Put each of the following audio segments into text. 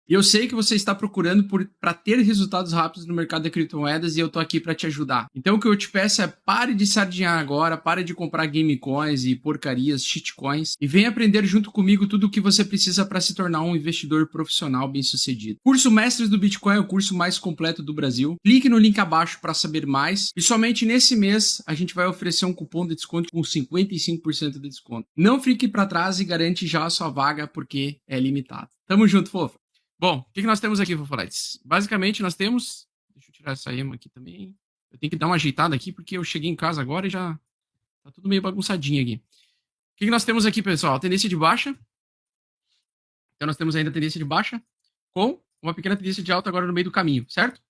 E eu sei que você está procurando para ter resultados rápidos no mercado de criptomoedas e eu tô aqui para te ajudar. Então o que eu te peço é pare de sardinhar agora, pare de comprar game coins e porcarias, shitcoins e venha aprender junto comigo tudo o que você precisa para se tornar um investidor profissional bem-sucedido. Curso Mestres do Bitcoin é o curso mais completo do Brasil. Clique no link abaixo para saber mais. E somente nesse mês a gente vai oferecer um cupom de desconto com 55% de desconto. Não fique para trás e garante já a sua vaga porque é limitado. Tamo junto, fofo. Bom, o que nós temos aqui, Fofolites? Basicamente, nós temos... Deixa eu tirar essa ema aqui também. Eu tenho que dar uma ajeitada aqui, porque eu cheguei em casa agora e já tá tudo meio bagunçadinho aqui. O que nós temos aqui, pessoal? Tendência de baixa. Então, nós temos ainda a tendência de baixa, com uma pequena tendência de alta agora no meio do caminho, certo?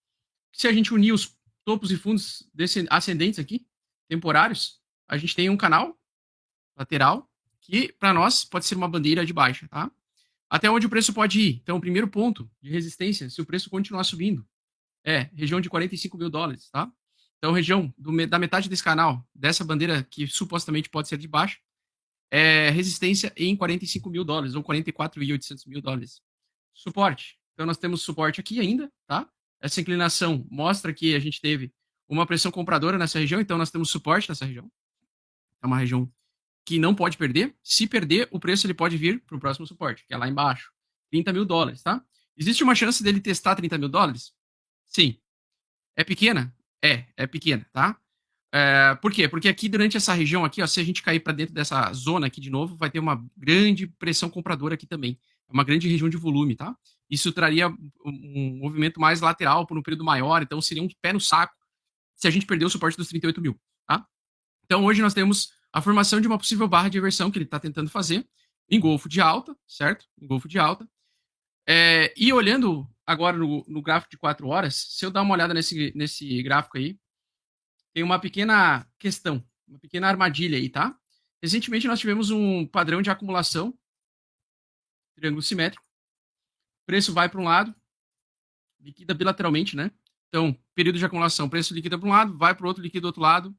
Se a gente unir os topos e fundos ascendentes aqui, temporários, a gente tem um canal lateral, que para nós pode ser uma bandeira de baixa, tá? Até onde o preço pode ir? Então, o primeiro ponto de resistência, se o preço continuar subindo, é região de 45 mil dólares, tá? Então, região da metade desse canal, dessa bandeira que supostamente pode ser de baixa, é resistência em 45 mil dólares, ou 44.800 mil dólares. Suporte. Então, nós temos suporte aqui ainda, tá? Essa inclinação mostra que a gente teve uma pressão compradora nessa região, então nós temos suporte nessa região. É uma região que não pode perder. Se perder, o preço ele pode vir para o próximo suporte, que é lá embaixo. 30 mil dólares, tá? Existe uma chance dele testar 30 mil dólares? Sim. É pequena? É pequena, tá? Por quê? Porque aqui, durante essa região aqui, ó, se a gente cair para dentro dessa zona aqui de novo, vai ter uma grande pressão compradora aqui também. É uma grande região de volume, tá? Isso traria um movimento mais lateral por um período maior, então seria um pé no saco se a gente perder o suporte dos 38 mil, tá? Então, hoje nós temos a formação de uma possível barra de aversão que ele está tentando fazer, engolfo de alta, certo? Engolfo de alta. E olhando agora no gráfico de 4 horas, se eu dar uma olhada nesse gráfico aí, tem uma pequena questão, uma pequena armadilha aí, tá? Recentemente nós tivemos um padrão de acumulação, triângulo simétrico, o preço vai para um lado, liquida bilateralmente, né? Então, período de acumulação, preço liquida para um lado, vai para o outro, liquida do outro lado,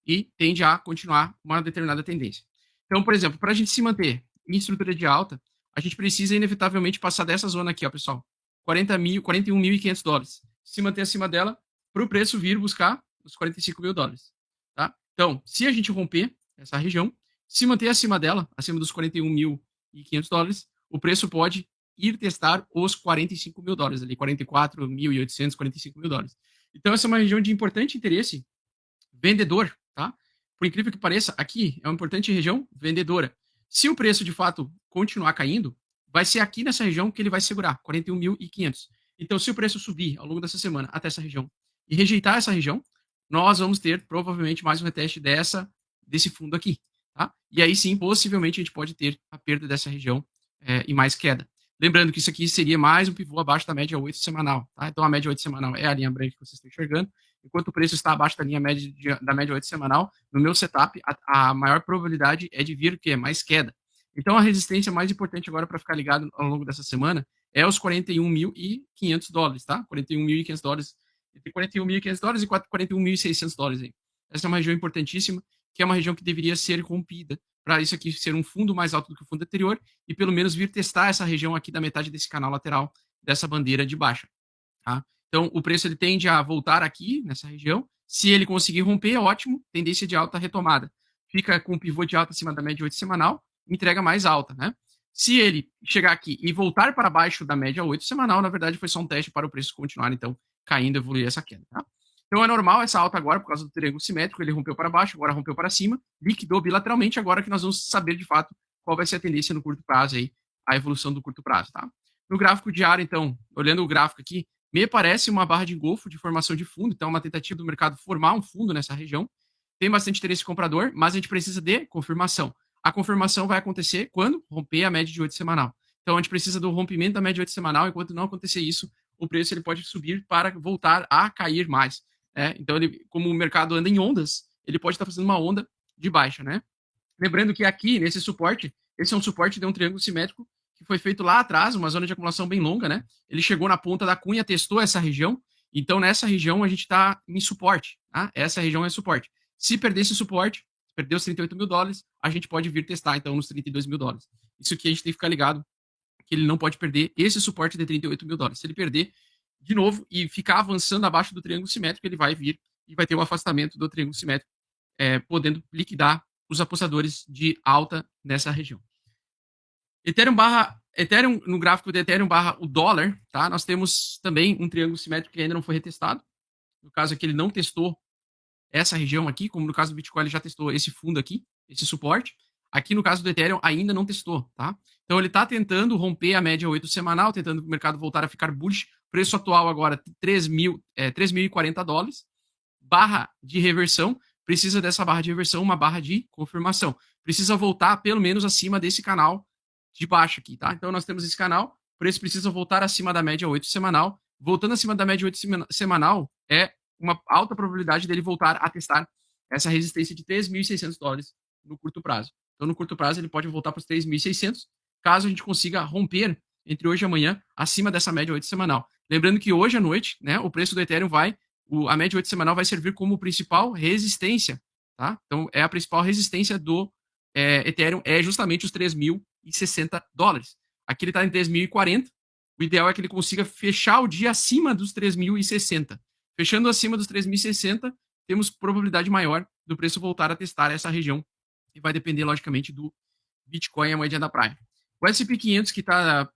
e tende a continuar uma determinada tendência. Então, por exemplo, para a gente se manter em estrutura de alta, a gente precisa inevitavelmente passar dessa zona aqui, ó, pessoal. 41.500 dólares. Se manter acima dela, para o preço vir buscar os 45 mil dólares. Tá? Então, se a gente romper essa região, se manter acima dela, acima dos 41.500 dólares, o preço pode ir testar os 45 mil dólares ali, 44.800, 45 mil dólares. Então, essa é uma região de importante interesse vendedor, tá? Por incrível que pareça, aqui é uma importante região vendedora. Se o preço de fato continuar caindo, vai ser aqui nessa região que ele vai segurar, 41.500. Então, se o preço subir ao longo dessa semana até essa região e rejeitar essa região, nós vamos ter provavelmente mais um reteste desse fundo aqui, tá? E aí sim, possivelmente a gente pode ter a perda dessa região e mais queda. Lembrando que isso aqui seria mais um pivô abaixo da média 8 semanal, tá? Então a média 8 semanal é a linha branca que vocês estão enxergando. Enquanto o preço está abaixo da linha média da média 8 semanal, no meu setup, a maior probabilidade é de vir o quê? Mais queda. Então, a resistência mais importante agora para ficar ligado ao longo dessa semana é os 41.500 dólares, tá? 41.500 dólares, entre 41.500 dólares e 41.600 dólares aí. Essa é uma região importantíssima, que é uma região que deveria ser rompida para isso aqui ser um fundo mais alto do que o fundo anterior e pelo menos vir testar essa região aqui da metade desse canal lateral dessa bandeira de baixa, tá? Então, o preço ele tende a voltar aqui, nessa região. Se ele conseguir romper, é ótimo. Tendência de alta retomada. Fica com um pivô de alta acima da média 8 semanal, entrega mais alta, né? Se ele chegar aqui e voltar para baixo da média 8 semanal, na verdade, foi só um teste para o preço continuar, então, caindo, evoluir essa queda, tá? Então, é normal essa alta agora, por causa do triângulo simétrico, ele rompeu para baixo, agora rompeu para cima, liquidou bilateralmente, agora que nós vamos saber, de fato, qual vai ser a tendência no curto prazo aí, a evolução do curto prazo, tá? No gráfico diário, então, olhando o gráfico aqui, me parece uma barra de engolfo de formação de fundo, então é uma tentativa do mercado formar um fundo nessa região. Tem bastante interesse comprador, mas a gente precisa de confirmação. A confirmação vai acontecer quando romper a média de 8 semanal. Então a gente precisa do rompimento da média de 8 semanal, enquanto não acontecer isso, o preço ele pode subir para voltar a cair mais. Né? Então, como o mercado anda em ondas, ele pode estar fazendo uma onda de baixa, né? Lembrando que aqui, nesse suporte, esse é um suporte de um triângulo simétrico que foi feito lá atrás, uma zona de acumulação bem longa, né? Ele chegou na ponta da cunha, testou essa região, então nessa região a gente está em suporte, tá? Essa região é suporte. Se perder esse suporte, perder os 38 mil dólares, a gente pode vir testar, então, nos 32 mil dólares. Isso que a gente tem que ficar ligado, que ele não pode perder esse suporte de 38 mil dólares. Se ele perder de novo e ficar avançando abaixo do triângulo simétrico, ele vai vir e vai ter o afastamento do triângulo simétrico, podendo liquidar os apostadores de alta nessa região. Ethereum, no gráfico de Ethereum barra o dólar, tá? Nós temos também um triângulo simétrico que ainda não foi retestado. No caso aqui, ele não testou essa região aqui, como no caso do Bitcoin, ele já testou esse fundo aqui, esse suporte. Aqui no caso do Ethereum ainda não testou, tá? Então ele está tentando romper a média 8 semanal, tentando o mercado voltar a ficar bullish. Preço atual agora 3.040 dólares. Barra de reversão, precisa dessa barra de reversão, uma barra de confirmação. Precisa voltar pelo menos acima desse canal de baixo aqui, tá? Então nós temos esse canal, o preço precisa voltar acima da média 8 semanal. Voltando acima da média 8 semanal, é uma alta probabilidade dele voltar a testar essa resistência de 3.600 dólares no curto prazo. Então, no curto prazo, ele pode voltar para os 3.600, caso a gente consiga romper entre hoje e amanhã acima dessa média 8 semanal. Lembrando que hoje à noite, né, o preço do Ethereum a média 8 semanal vai servir como principal resistência, tá? Então, a principal resistência do Ethereum é justamente os 3.060 dólares. Aqui ele está em 3.040. O ideal é que ele consiga fechar o dia acima dos 3.060. Fechando acima dos 3.060, temos probabilidade maior do preço voltar a testar essa região. E vai depender, logicamente, do Bitcoin, a moeda da praia. O S&P 500 que está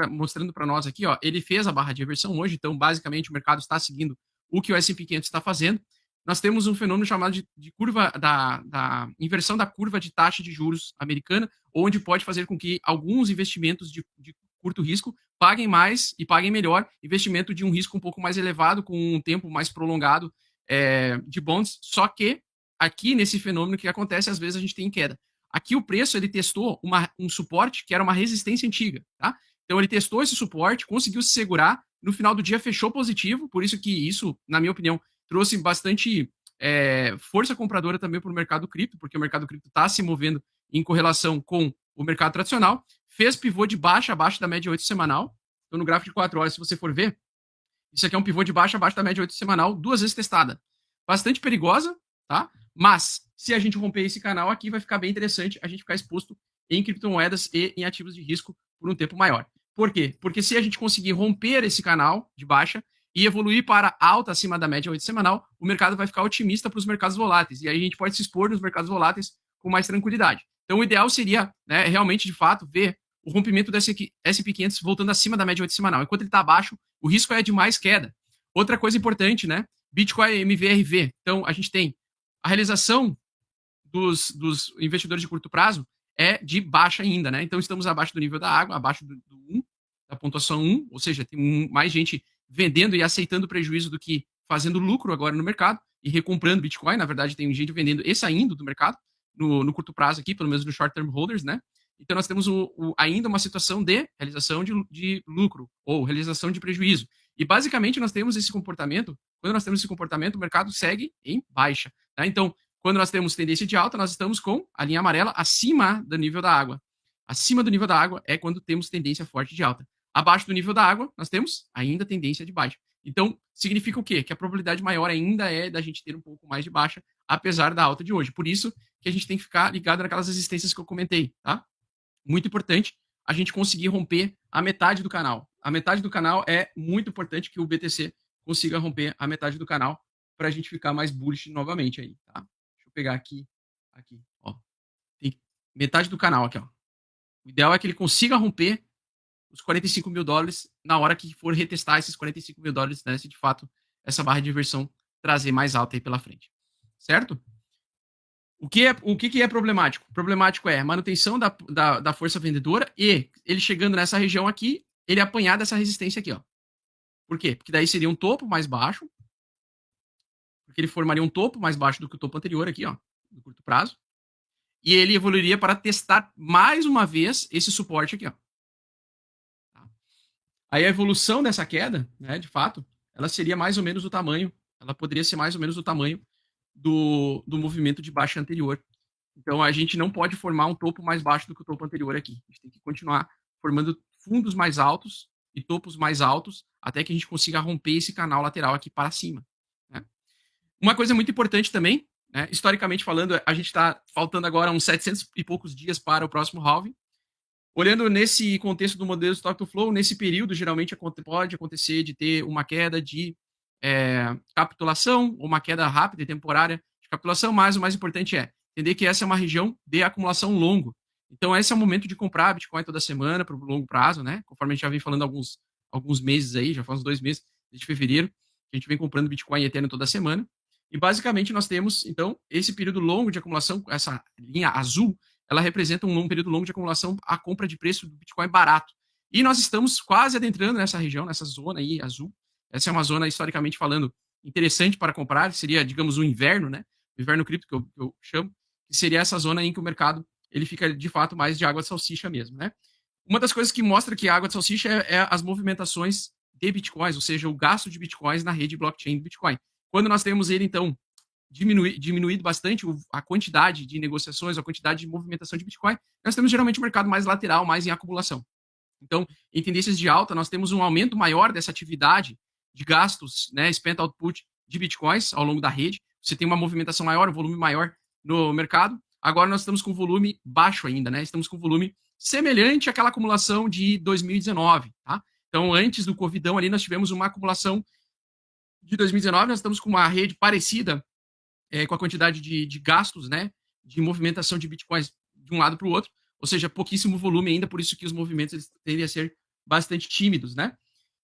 mostrando para nós aqui, ó, ele fez a barra de reversão hoje, então, basicamente, o mercado está seguindo o que o S&P 500 está fazendo. Nós temos um fenômeno chamado de curva da inversão da curva de taxa de juros americana, onde pode fazer com que alguns investimentos de curto risco paguem mais e paguem melhor, investimento de um risco um pouco mais elevado, com um tempo mais prolongado de bonds, só que aqui nesse fenômeno que acontece, às vezes a gente tem queda. Aqui o preço, ele testou um suporte que era uma resistência antiga, tá? Então ele testou esse suporte, conseguiu se segurar, no final do dia fechou positivo, por isso que isso, na minha opinião, trouxe bastante força compradora também para o mercado cripto, porque o mercado cripto está se movendo em correlação com o mercado tradicional, fez pivô de baixa abaixo da média 8 semanal. Então, no gráfico de 4 horas, se você for ver, isso aqui é um pivô de baixa abaixo da média 8 semanal, 2 vezes testada. Bastante perigosa, tá? Mas, se a gente romper esse canal aqui, vai ficar bem interessante a gente ficar exposto em criptomoedas e em ativos de risco por um tempo maior. Por quê? Porque se a gente conseguir romper esse canal de baixa e evoluir para alta acima da média 8 semanal, o mercado vai ficar otimista para os mercados voláteis. E aí a gente pode se expor nos mercados voláteis com mais tranquilidade. Então, o ideal seria, né, realmente, de fato, ver o rompimento do S&P 500 voltando acima da média 8 semanal. Enquanto ele está abaixo, o risco é de mais queda. Outra coisa importante, né? Bitcoin MVRV. Então, a gente tem a realização dos investidores de curto prazo é de baixa ainda, né? Então, estamos abaixo do nível da água, abaixo do 1, da pontuação 1, ou seja, tem mais gente vendendo e aceitando prejuízo do que fazendo lucro agora no mercado e recomprando Bitcoin. Na verdade, tem gente vendendo e saindo do mercado no curto prazo aqui, pelo menos no short term holders, né? Então, nós temos ainda uma situação de realização de lucro ou realização de prejuízo. E, basicamente, nós temos esse comportamento. Quando nós temos esse comportamento, o mercado segue em baixa. Tá? Então, quando nós temos tendência de alta, nós estamos com a linha amarela acima do nível da água. Acima do nível da água é quando temos tendência forte de alta. Abaixo do nível da água, nós temos ainda tendência de baixa. Então, significa o quê? Que a probabilidade maior ainda é da gente ter um pouco mais de baixa, apesar da alta de hoje. Por isso que a gente tem que ficar ligado naquelas resistências que eu comentei, tá? Muito importante a gente conseguir romper a metade do canal. A metade do canal é muito importante que o BTC consiga romper a metade do canal para a gente ficar mais bullish novamente aí, tá? Deixa eu pegar aqui, ó. Tem metade do canal aqui, ó. O ideal é que ele consiga romper os 45 mil dólares na hora que for retestar esses 45 mil dólares, né? Se de fato essa barra de inversão trazer mais alta aí pela frente. Certo? O que é problemático? Problemático é a manutenção da força vendedora e ele chegando nessa região aqui, ele apanhar dessa resistência aqui, ó. Por quê? Porque daí seria um topo mais baixo, porque ele formaria um topo mais baixo do que o topo anterior aqui, ó, no curto prazo, e ele evoluiria para testar mais uma vez esse suporte aqui, ó. Aí a evolução dessa queda, né, de fato, ela seria mais ou menos o tamanho, ela poderia ser mais ou menos o tamanho do movimento de baixa anterior. Então, a gente não pode formar um topo mais baixo do que o topo anterior aqui. A gente tem que continuar formando fundos mais altos e topos mais altos até que a gente consiga romper esse canal lateral aqui para cima. Né? Uma coisa muito importante também, né, historicamente falando, a gente está faltando agora uns 700 e poucos dias para o próximo halving. Olhando nesse contexto do modelo Stock to Flow, nesse período, geralmente pode acontecer de ter uma queda de capitulação, ou uma queda rápida e temporária de capitulação, mas o mais importante é entender que essa é uma região de acumulação longo. Então, esse é o momento de comprar Bitcoin toda semana, para o longo prazo, né? Conforme a gente já vem falando há alguns meses aí, já faz uns 2 meses, desde fevereiro, que a gente vem comprando Bitcoin e Ethereum toda semana. E basicamente nós temos, então, esse período longo de acumulação, essa linha azul, ela representa um período longo de acumulação, a compra de preço do Bitcoin barato. E nós estamos quase adentrando nessa região, nessa zona aí azul. Essa é uma zona, historicamente falando, interessante para comprar. Seria, digamos, o inverno, né? O inverno cripto, que eu chamo, que seria essa zona em que o mercado ele fica, de fato, mais de água de salsicha mesmo, né? Uma das coisas que mostra que a água de salsicha é as movimentações de bitcoins, ou seja, o gasto de bitcoins na rede blockchain do Bitcoin. Quando nós temos ele, então, diminuído bastante a quantidade de negociações, a quantidade de movimentação de Bitcoin, nós temos geralmente um mercado mais lateral, mais em acumulação. Então, em tendências de alta, nós temos um aumento maior dessa atividade de gastos, né, spent output de Bitcoins ao longo da rede. Você tem uma movimentação maior, um volume maior no mercado. Agora nós estamos com volume baixo ainda, né? Estamos com volume semelhante àquela acumulação de 2019, tá? Então, antes do Covidão ali, nós tivemos uma acumulação de 2019, nós estamos com uma rede parecida com a quantidade de gastos, né, de movimentação de bitcoins de um lado para o outro, ou seja, pouquíssimo volume ainda, por isso que os movimentos eles tendem a ser bastante tímidos, né?